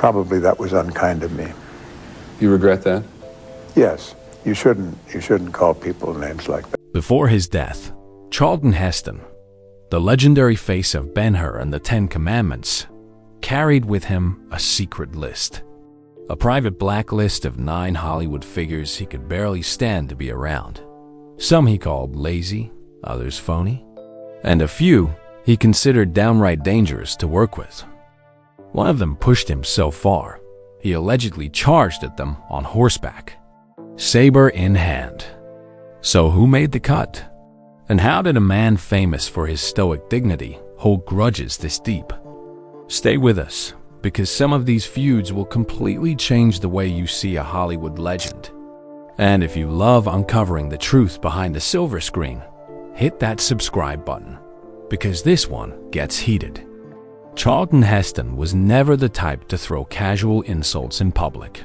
Probably that was unkind of me. You regret that? Yes, you shouldn't call people names like that. Before his death, Charlton Heston, the legendary face of Ben-Hur and the Ten Commandments, carried with him a secret list. A private blacklist of 9 Hollywood figures he could barely stand to be around. Some he called lazy, others phony, and a few he considered downright dangerous to work with. One of them pushed him so far, he allegedly charged at them on horseback, saber in hand. So who made the cut? And how did a man famous for his stoic dignity hold grudges this deep? Stay with us, because some of these feuds will completely change the way you see a Hollywood legend. And if you love uncovering the truth behind the silver screen, hit that subscribe button, because this one gets heated. Charlton Heston was never the type to throw casual insults in public.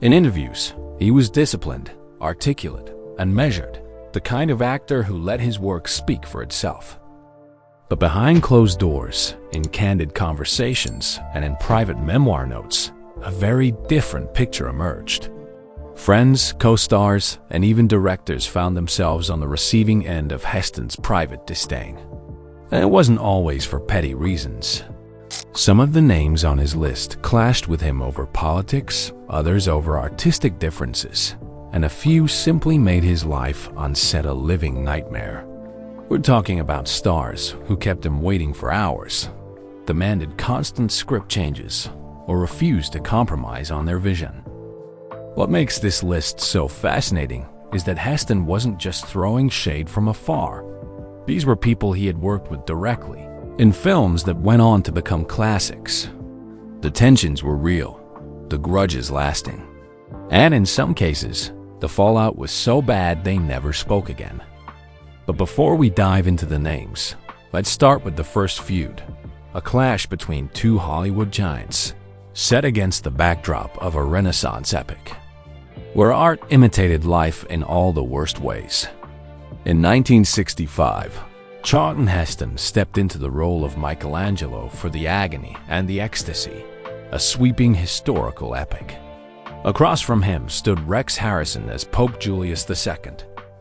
In interviews, he was disciplined, articulate, and measured, the kind of actor who let his work speak for itself. But behind closed doors, in candid conversations, and in private memoir notes, a very different picture emerged. Friends, co-stars, and even directors found themselves on the receiving end of Heston's private disdain. And it wasn't always for petty reasons. Some of the names on his list clashed with him over politics, others over artistic differences, and a few simply made his life on set a living nightmare. We're talking about stars who kept him waiting for hours, demanded constant script changes, or refused to compromise on their vision. What makes this list so fascinating is that Heston wasn't just throwing shade from afar. These were people he had worked with directly, in films that went on to become classics. The tensions were real, the grudges lasting, and in some cases, the fallout was so bad they never spoke again. But before we dive into the names, let's start with the first feud, a clash between 2 Hollywood giants, set against the backdrop of a Renaissance epic, where art imitated life in all the worst ways. In 1965, Charlton Heston stepped into the role of Michelangelo for The Agony and the Ecstasy, a sweeping historical epic. Across from him stood Rex Harrison as Pope Julius II,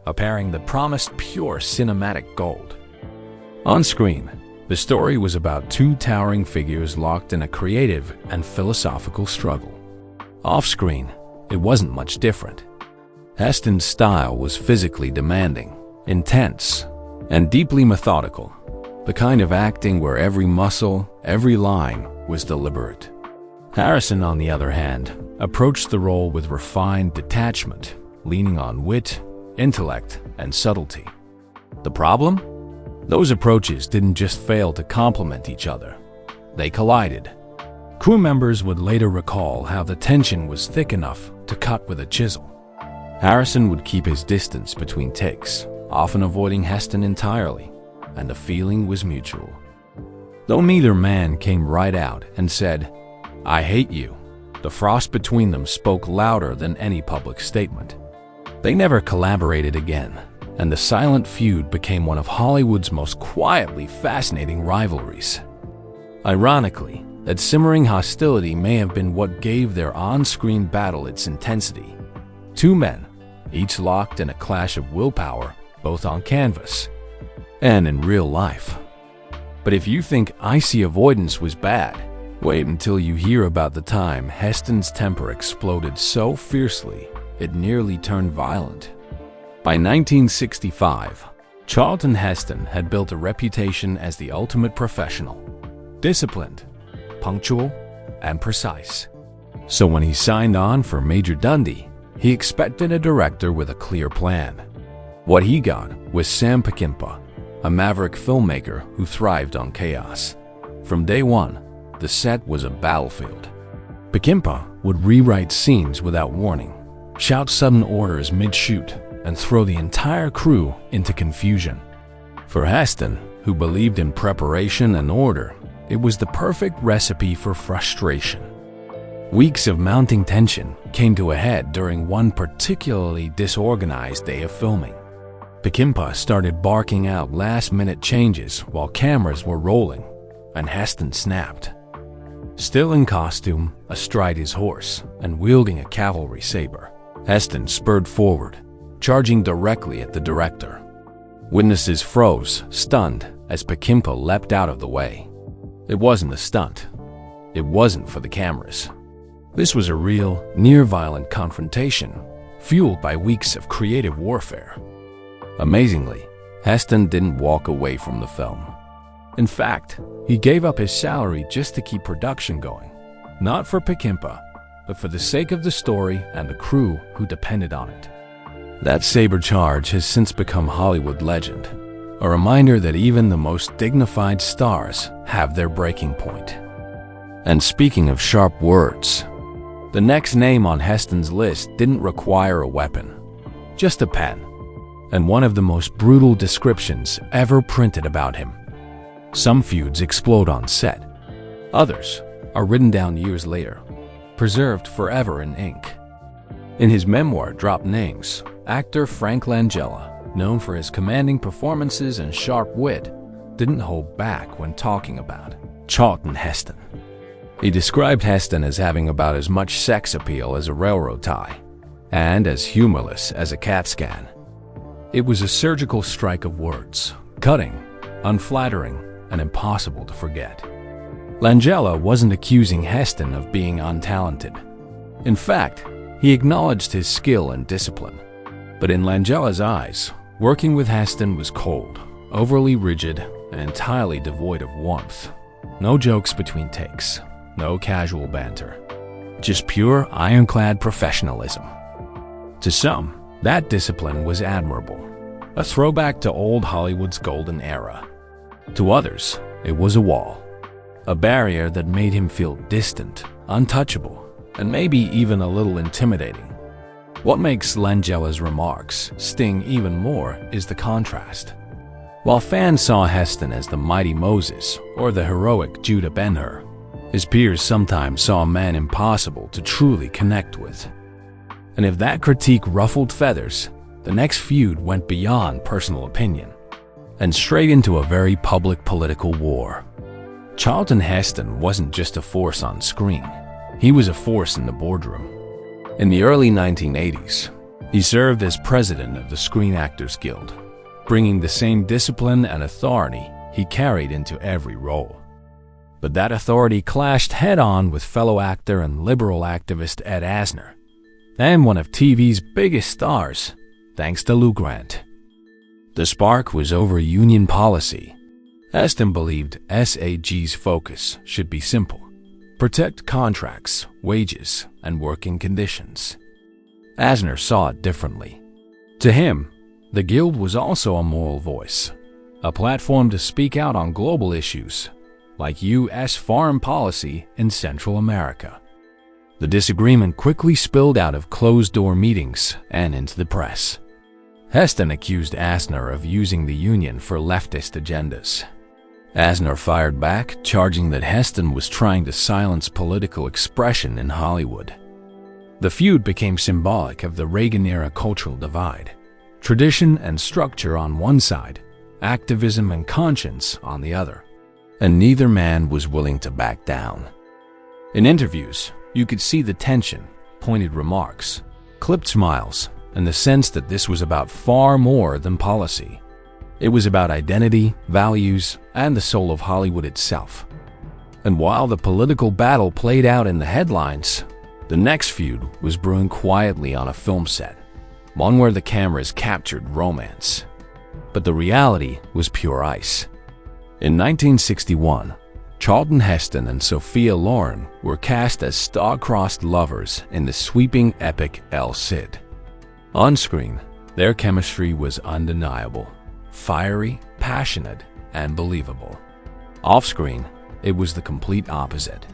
a pairing that promised pure cinematic gold. On screen, the story was about 2 towering figures locked in a creative and philosophical struggle. Off-screen, it wasn't much different. Heston's style was physically demanding, intense, and deeply methodical, the kind of acting where every muscle, every line was deliberate. Harrison, on the other hand, approached the role with refined detachment, leaning on wit, intellect, and subtlety. The problem? Those approaches didn't just fail to complement each other. They collided. Crew members would later recall how the tension was thick enough to cut with a chisel. Harrison would keep his distance between takes, often avoiding Heston entirely, and the feeling was mutual. Though neither man came right out and said, "I hate you," the frost between them spoke louder than any public statement. They never collaborated again, and the silent feud became one of Hollywood's most quietly fascinating rivalries. Ironically, that simmering hostility may have been what gave their on-screen battle its intensity. 2 men, each locked in a clash of willpower, both on canvas and in real life. But if you think icy avoidance was bad, wait until you hear about the time Heston's temper exploded so fiercely it nearly turned violent. By 1965, Charlton Heston had built a reputation as the ultimate professional, disciplined, punctual, and precise. So when he signed on for Major Dundee, he expected a director with a clear plan. What he got was Sam Peckinpah, a maverick filmmaker who thrived on chaos. From day one, the set was a battlefield. Peckinpah would rewrite scenes without warning, shout sudden orders mid-shoot, and throw the entire crew into confusion. For Heston, who believed in preparation and order, it was the perfect recipe for frustration. Weeks of mounting tension came to a head during one particularly disorganized day of filming. Peckinpah started barking out last-minute changes while cameras were rolling, and Heston snapped. Still in costume, astride his horse, and wielding a cavalry saber, Heston spurred forward, charging directly at the director. Witnesses froze, stunned, as Peckinpah leapt out of the way. It wasn't a stunt. It wasn't for the cameras. This was a real, near-violent confrontation, fueled by weeks of creative warfare. Amazingly, Heston didn't walk away from the film. In fact, he gave up his salary just to keep production going, not for Peckinpah, but for the sake of the story and the crew who depended on it. That saber charge has since become Hollywood legend, a reminder that even the most dignified stars have their breaking point. And speaking of sharp words, the next name on Heston's list didn't require a weapon, just a pen, and one of the most brutal descriptions ever printed about him. Some feuds explode on set. Others are written down years later, preserved forever in ink. In his memoir, Drop Names, actor Frank Langella, known for his commanding performances and sharp wit, didn't hold back when talking about Charlton Heston. He described Heston as having about as much sex appeal as a railroad tie, and as humorless as a CAT scan. It was a surgical strike of words, cutting, unflattering, and impossible to forget. Langella wasn't accusing Heston of being untalented. In fact, he acknowledged his skill and discipline. But in Langella's eyes, working with Heston was cold, overly rigid, and entirely devoid of warmth. No jokes between takes, no casual banter. Just pure, ironclad professionalism. To some, that discipline was admirable, a throwback to old Hollywood's golden era. To others, it was a wall, a barrier that made him feel distant, untouchable, and maybe even a little intimidating. What makes Langella's remarks sting even more is the contrast. While fans saw Heston as the mighty Moses or the heroic Judah Ben-Hur, his peers sometimes saw a man impossible to truly connect with. And if that critique ruffled feathers, the next feud went beyond personal opinion and straight into a very public political war. Charlton Heston wasn't just a force on screen. He was a force in the boardroom. In the early 1980s, he served as president of the Screen Actors Guild, bringing the same discipline and authority he carried into every role. But that authority clashed head-on with fellow actor and liberal activist Ed Asner, and one of TV's biggest stars, thanks to Lou Grant. The spark was over union policy. Heston believed SAG's focus should be simple: protect contracts, wages, and working conditions. Asner saw it differently. To him, the Guild was also a moral voice, a platform to speak out on global issues, like U.S. foreign policy in Central America. The disagreement quickly spilled out of closed-door meetings and into the press. Heston accused Asner of using the union for leftist agendas. Asner fired back, charging that Heston was trying to silence political expression in Hollywood. The feud became symbolic of the Reagan-era cultural divide: tradition and structure on one side, activism and conscience on the other. And neither man was willing to back down. In interviews, you could see the tension, pointed remarks, clipped smiles, and the sense that this was about far more than policy. It was about identity, values, and the soul of Hollywood itself. And while the political battle played out in the headlines, the next feud was brewing quietly on a film set, one where the cameras captured romance. But the reality was pure ice. In 1961, Charlton Heston and Sophia Loren were cast as star-crossed lovers in the sweeping epic El Cid. On screen, their chemistry was undeniable, fiery, passionate, and believable. Off-screen, it was the complete opposite.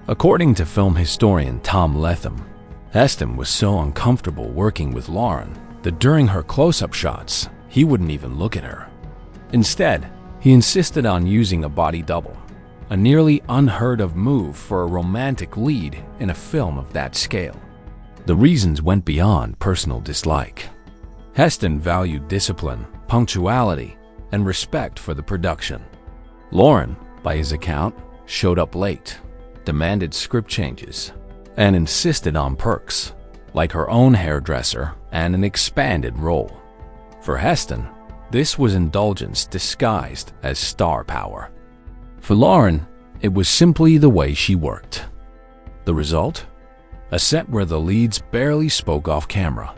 According to film historian Tom Letham, Heston was so uncomfortable working with Loren that during her close-up shots, he wouldn't even look at her. Instead, he insisted on using a body double, a nearly unheard-of move for a romantic lead in a film of that scale. The reasons went beyond personal dislike. Heston valued discipline, punctuality, and respect for the production. Loren, by his account, showed up late, demanded script changes, and insisted on perks, like her own hairdresser and an expanded role. For Heston, this was indulgence disguised as star power. For Loren, it was simply the way she worked. The result? A set where the leads barely spoke off camera,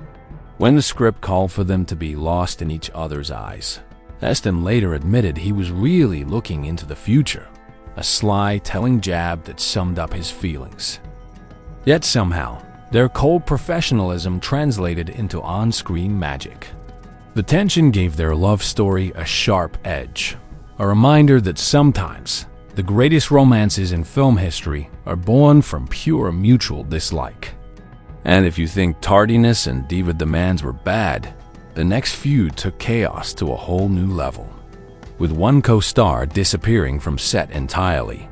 when the script called for them to be lost in each other's eyes. Heston later admitted he was really looking into the future, a sly, telling jab that summed up his feelings. Yet somehow, their cold professionalism translated into on-screen magic. The tension gave their love story a sharp edge, a reminder that sometimes the greatest romances in film history are born from pure mutual dislike. And if you think tardiness and diva demands were bad, the next feud took chaos to a whole new level, with one co-star disappearing from set entirely.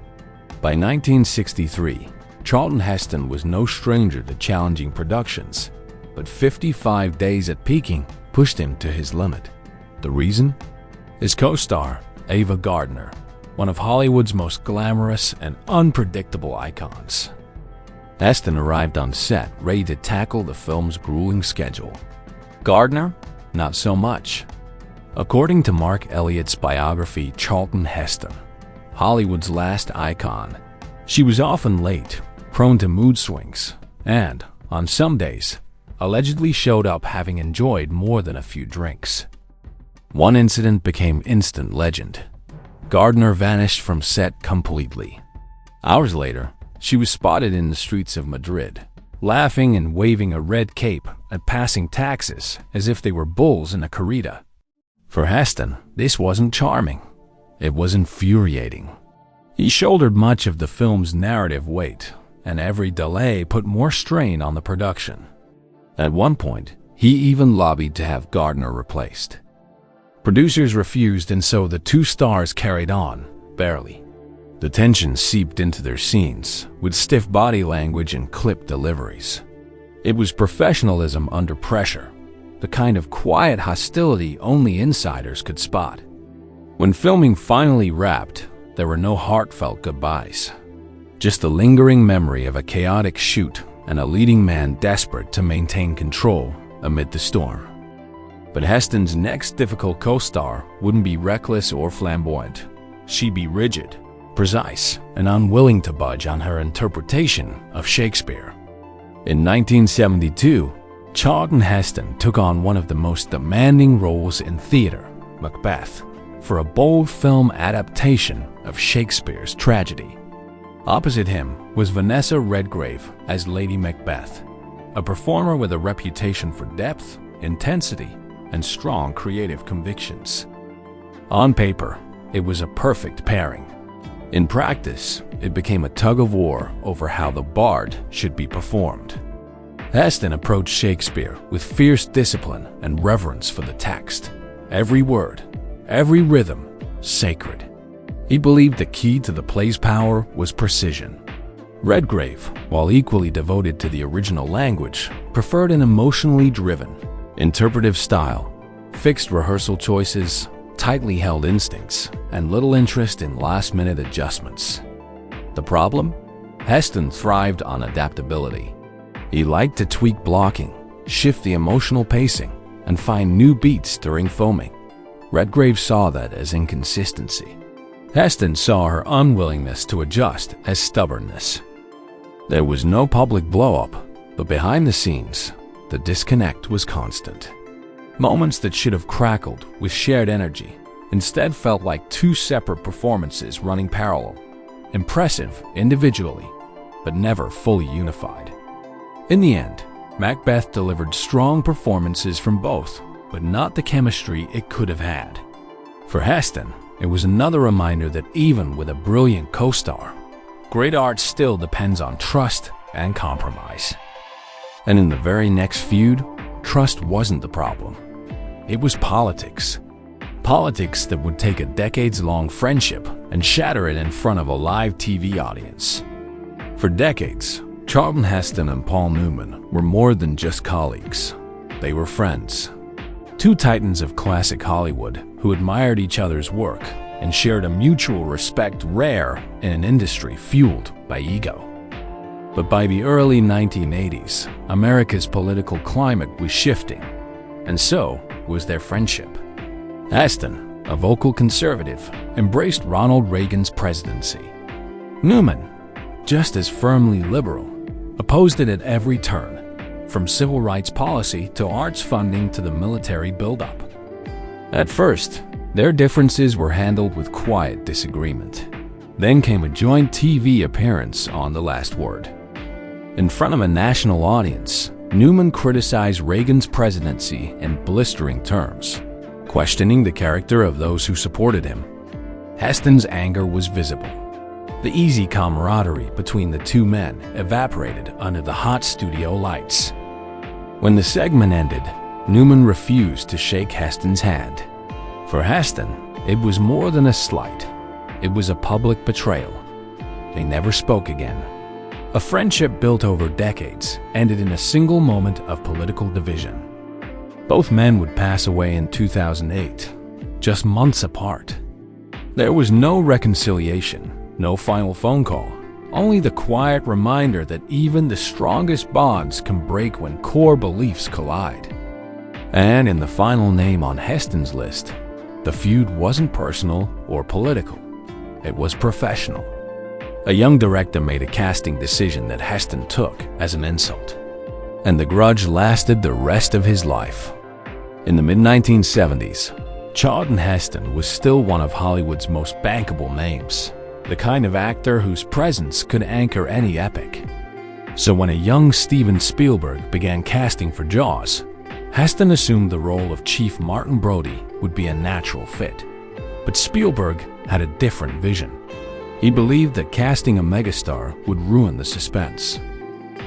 By 1963, Charlton Heston was no stranger to challenging productions, but 55 days at peaking pushed him to his limit. The reason? His co-star, Ava Gardner, one of Hollywood's most glamorous and unpredictable icons. Heston arrived on set ready to tackle the film's grueling schedule. Gardner? Not so much. According to Mark Elliott's biography, Charlton Heston, Hollywood's last icon, she was often late, prone to mood swings, and, on some days, allegedly showed up having enjoyed more than a few drinks. One incident became instant legend. Gardner vanished from set completely. Hours later, she was spotted in the streets of Madrid, laughing and waving a red cape at passing taxis as if they were bulls in a corrida. For Heston, this wasn't charming. It was infuriating. He shouldered much of the film's narrative weight, and every delay put more strain on the production. At one point, he even lobbied to have Gardner replaced. Producers refused, and so the two stars carried on, barely. The tension seeped into their scenes, with stiff body language and clipped deliveries. It was professionalism under pressure, the kind of quiet hostility only insiders could spot. When filming finally wrapped, there were no heartfelt goodbyes. Just the lingering memory of a chaotic shoot and a leading man desperate to maintain control amid the storm. But Heston's next difficult co-star wouldn't be reckless or flamboyant. She'd be rigid, precise, and unwilling to budge on her interpretation of Shakespeare. In 1972, Charlton Heston took on one of the most demanding roles in theater, Macbeth, for a bold film adaptation of Shakespeare's tragedy. Opposite him was Vanessa Redgrave as Lady Macbeth, a performer with a reputation for depth, intensity, and strong creative convictions. On paper, it was a perfect pairing. In practice, it became a tug-of-war over how the bard should be performed. Heston approached Shakespeare with fierce discipline and reverence for the text. Every word, every rhythm, sacred. He believed the key to the play's power was precision. Redgrave, while equally devoted to the original language, preferred an emotionally driven, interpretive style, fixed rehearsal choices, tightly held instincts, and little interest in last-minute adjustments. The problem? Heston thrived on adaptability. He liked to tweak blocking, shift the emotional pacing, and find new beats during filming. Redgrave saw that as inconsistency. Heston saw her unwillingness to adjust as stubbornness. There was no public blow-up, but behind the scenes, the disconnect was constant. Moments that should have crackled with shared energy instead felt like two separate performances running parallel, impressive individually, but never fully unified. In the end, Macbeth delivered strong performances from both, but not the chemistry it could have had. For Heston, it was another reminder that even with a brilliant co-star, great art still depends on trust and compromise. And in the very next feud, trust wasn't the problem. It was politics. Politics that would take a decades-long friendship and shatter it in front of a live TV audience. For decades, Charlton Heston and Paul Newman were more than just colleagues. They were friends. Two titans of classic Hollywood who admired each other's work and shared a mutual respect rare in an industry fueled by ego. But by the early 1980s, America's political climate was shifting, and so was their friendship. Heston, a vocal conservative, embraced Ronald Reagan's presidency. Newman, just as firmly liberal, opposed it at every turn, from civil rights policy to arts funding to the military buildup. At first, their differences were handled with quiet disagreement. Then came a joint TV appearance on The Last Word. In front of a national audience, Newman criticized Reagan's presidency in blistering terms, questioning the character of those who supported him. Heston's anger was visible. The easy camaraderie between the two men evaporated under the hot studio lights. When the segment ended, Newman refused to shake Heston's hand. For Heston, it was more than a slight. It was a public betrayal. They never spoke again. A friendship built over decades ended in a single moment of political division. Both men would pass away in 2008, just months apart. There was no reconciliation, no final phone call, only the quiet reminder that even the strongest bonds can break when core beliefs collide. And in the final name on Heston's list, the feud wasn't personal or political. It was professional. A young director made a casting decision that Heston took as an insult, and the grudge lasted the rest of his life. In the mid-1970s, Charlton Heston was still one of Hollywood's most bankable names, the kind of actor whose presence could anchor any epic. So when a young Steven Spielberg began casting for Jaws, Heston assumed the role of Chief Martin Brody would be a natural fit. But Spielberg had a different vision. He believed that casting a megastar would ruin the suspense.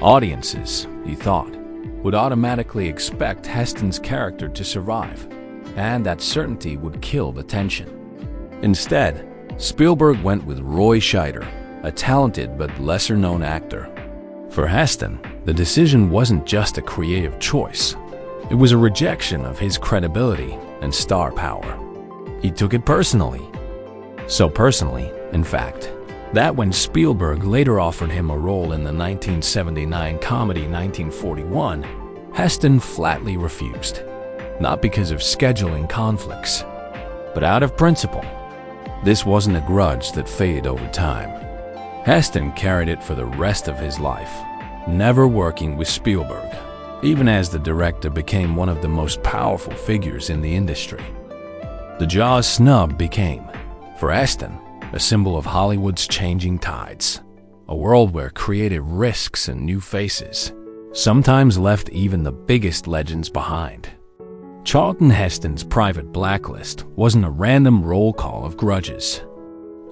Audiences, he thought, would automatically expect Heston's character to survive, and that certainty would kill the tension. Instead, Spielberg went with Roy Scheider, a talented but lesser-known actor. For Heston, the decision wasn't just a creative choice. It was a rejection of his credibility and star power. He took it personally. So personally, in fact, that when Spielberg later offered him a role in the 1979 comedy 1941, Heston flatly refused. Not because of scheduling conflicts, but out of principle. This wasn't a grudge that faded over time. Heston carried it for the rest of his life, never working with Spielberg, even as the director became one of the most powerful figures in the industry. The Jaws snub became, for Heston, a symbol of Hollywood's changing tides, a world where creative risks and new faces sometimes left even the biggest legends behind. Charlton Heston's private blacklist wasn't a random roll call of grudges.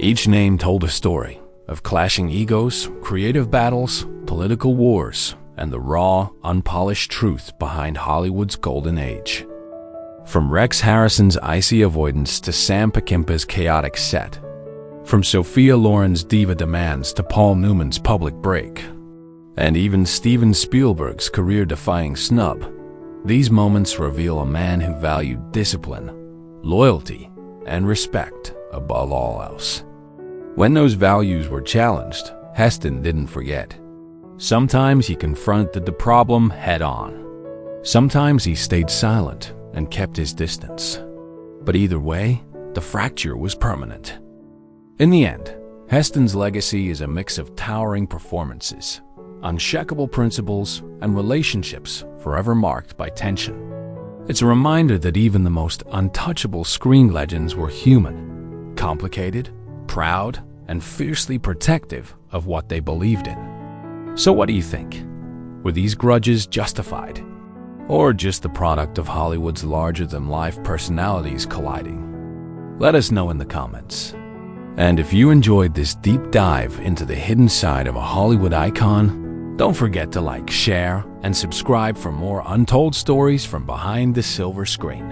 Each name told a story of clashing egos, creative battles, political wars, and the raw, unpolished truth behind Hollywood's golden age. From Rex Harrison's icy avoidance to Sam Peckinpah's chaotic set, from Sophia Loren's diva demands to Paul Newman's public break, and even Steven Spielberg's career-defying snub, these moments reveal a man who valued discipline, loyalty, and respect above all else. When those values were challenged, Heston didn't forget. Sometimes he confronted the problem head-on. Sometimes he stayed silent and kept his distance. But either way, the fracture was permanent. In the end, Heston's legacy is a mix of towering performances, unshakable principles, and relationships forever marked by tension. It's a reminder that even the most untouchable screen legends were human, complicated, proud, and fiercely protective of what they believed in. So what do you think? Were these grudges justified? Or just the product of Hollywood's larger-than-life personalities colliding? Let us know in the comments. And if you enjoyed this deep dive into the hidden side of a Hollywood icon, don't forget to like, share, and subscribe for more untold stories from behind the silver screen.